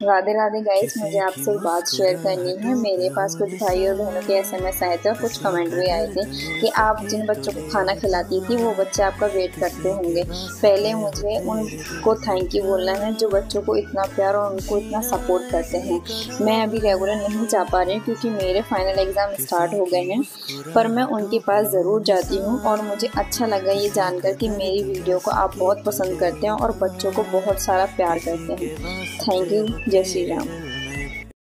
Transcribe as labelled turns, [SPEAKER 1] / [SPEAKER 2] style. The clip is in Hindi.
[SPEAKER 1] राधे राधे गाइस, मुझे आपसे एक बात शेयर करनी है। मेरे पास कुछ भाई और बहनों के एसएमएस आए थे और कुछ कमेंट भी आए थे कि आप जिन बच्चों को खाना खिलाती थी वो बच्चे आपका वेट करते होंगे। पहले मुझे उनको थैंक यू बोलना है जो बच्चों को इतना प्यार और उनको इतना सपोर्ट करते हैं। मैं अभी रेगुलर नहीं जा पा रही हूँ क्योंकि मेरे फाइनल एग्ज़ाम स्टार्ट हो गए हैं, पर मैं उनके पास ज़रूर जाती हूँ और मुझे अच्छा लगा ये जानकर कि मेरी वीडियो को आप बहुत पसंद करते हैं और बच्चों को बहुत सारा प्यार करते हैं। Thank you. जय श्री राम।